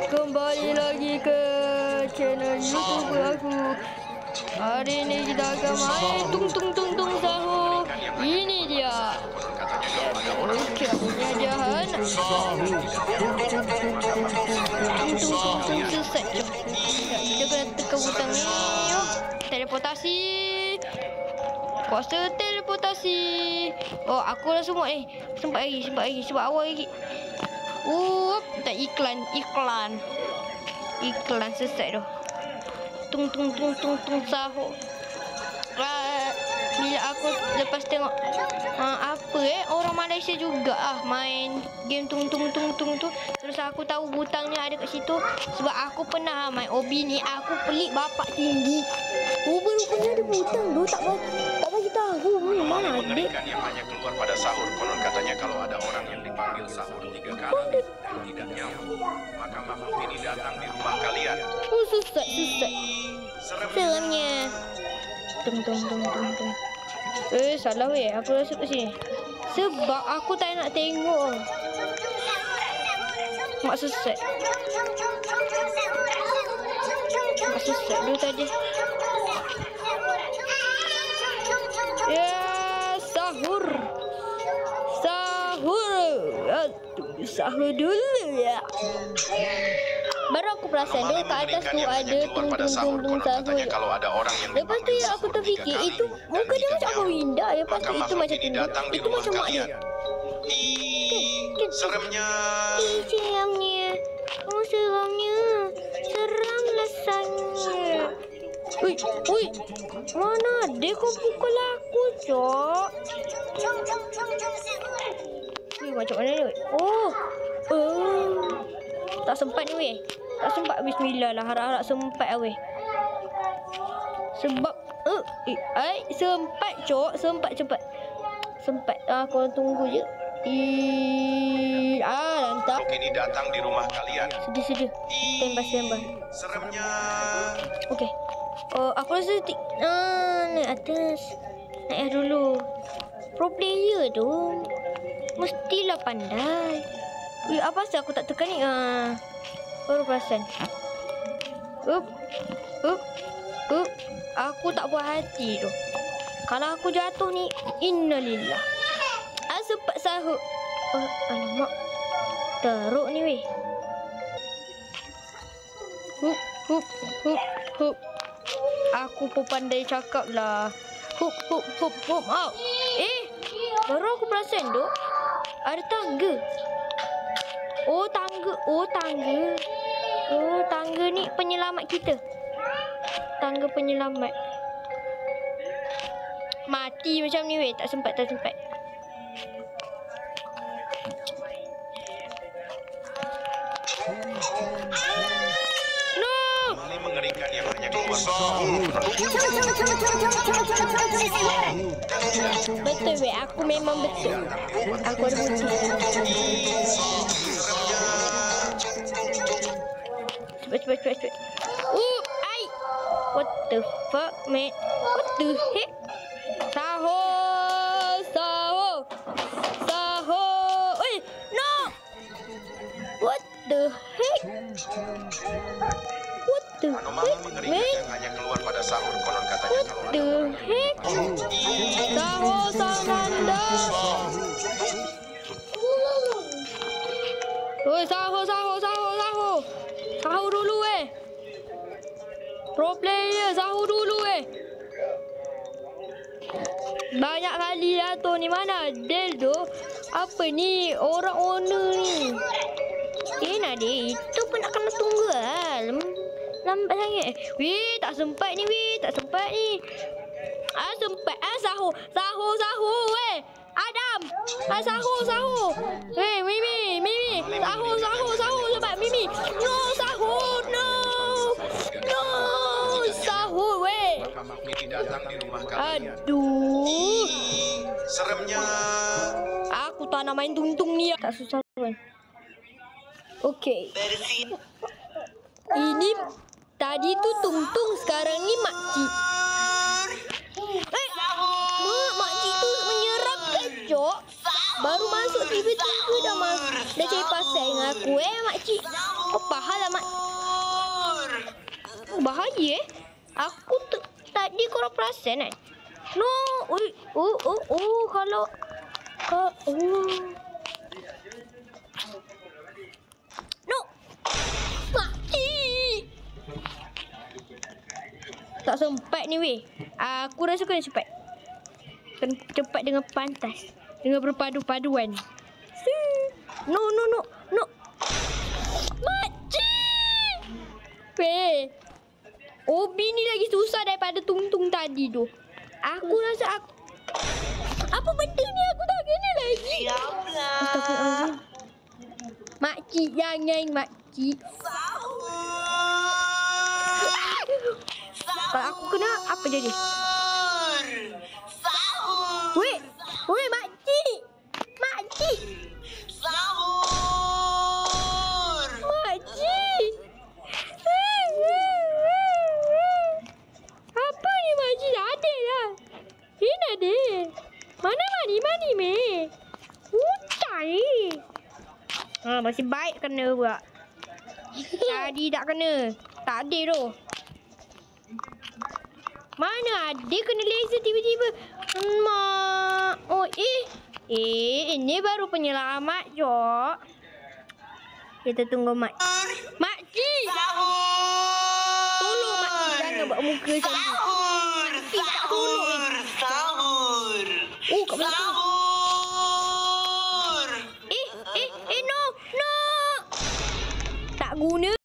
Kembali lagi ke channel YouTube aku. Hari ini kita akan main tung sahur. Ini dia. Okey, punya jahan. Tung selesai. Kita kena tekan butang ni. Teleportasi. Kuasa teleportasi. Oh, aku dah semua ni. Sempat lagi. Sebab awal lagi. Tak iklan selesai dah. Tung sahur. Bila aku lepas tengok orang Malaysia juga main game tung tu, terus aku tahu butangnya ada kat situ. Sebab aku pernah main Obi ni, aku pelik bapak tinggi. Baru pernah ada butang tu, tak bagi tahu mana ada. Mengerikan yang hanya keluar pada sahur. Konon katanya kalau ada orang yang dipanggil sahur 3 kali dan tidak nyambung, maka makhluk ini datang di rumah kalian. Susah. Seramnya. Tung. Salah weh, aku rasa kat sini. Sebab aku tak nak tengok. Mak sesat dulu tadi. Ya, sahur. Tunggu sahur dulu ya. Baru aku perasan tu kat atas tu ada tung sahur. Lepas tu ya aku terfikir itu muka dia macam Abang Winda. Lepas tu itu macam tunduk. Itu macam mak dia. Seremnya. Seramnya. Seram rasanya. Ui. Mana ada kau pukul aku, Cok? Macam mana ni? Oh. Tak sempat ni weh. Tak sempat. Bismillah lah. Harap-harap sempat weh. Sebab sempat, Cok. Sempat. Kau tunggu je. Lantak. Ini datang di rumah kalian. Sedih. Tembas. Seremnya. Okey. Aku rasa naik atas. Naik dulu. Pro player tu mestilah pandai. Apa asal aku tak tekan ni? Baru perasan. Aku tak puas hati tu. Kalau aku jatuh ni, innalillah. Sempat sahur. Alamak. Teruk ni weh. Hup. Aku pun pandai cakap lah. Hup. Out. Baru aku perasan tu. Ada tangga. Tangga ni penyelamat kita. Tangga penyelamat. Mati macam ni weh. Tak sempat. No! Ini mengerikan yang hanya keluar. Betul weh. Aku memang betul. Aku ada bukti. Cepat. Ai. What the fuck, man? What the heck? Sahur. Oi, no. What the heck? Anomali mengerikan yang hanya keluar pada sahur. Konon katanya What the heck? Sahur Sananda. Oi, sahur. Sahur dulu weh. Pro player sahur dulu weh. Banyak kali jatuh ni. Mana Del tu? Apa ni? Orang owner ni. Nadia, itu pun nak kena tunggu lah. Lambat sangat. Tak sempat ni. Sempat. Sahur weh. Adam. Sahur. Mimi. Sahur sebab Mimi. No, sahur. No. Sahur weh. Aduh. Seremnya. Aku tak nak main tung ni. Tak susah kan. Okey. Ini tadi tu tung, sekarang ni makcik. Makcik tu menyeramkan, Cok. Baru masuk tiba-tiba dah cari pasal dengan aku. Makcik. Apa Apa hal lah, Mak? Bahaya Aku tadi korang perasan kan? No. Kalau no. Makcik. Tak sempat ni weh. Aku rasa kena cepat. Kena cepat dengan pantas. Dengan berpadu-paduan. No. Makcik. Weh. Obi ni lagi susah daripada tung-tung tadi tu. Aku rasa apa benda ni aku tak kena lagi. Astagfirullahaladzim. Makcik jangan makcik. Kalau aku kena apa jadi? Weh makcik. Makcik. Makcik. Apa ni makcik? Ada lah. Ini ada. Mana mani me? Hutan ni. Masih baik kena pula. Tadi tak kena. Tak ada tu. Mana ada kena laser tiba-tiba. Mak. Ini baru penyelamat, Jok. Kita tunggu Mak. Makcik. Tolong Makcik. Jangan buat muka macam tu. Makcik tak tolong ni. Kat belakang. No. Tak guna.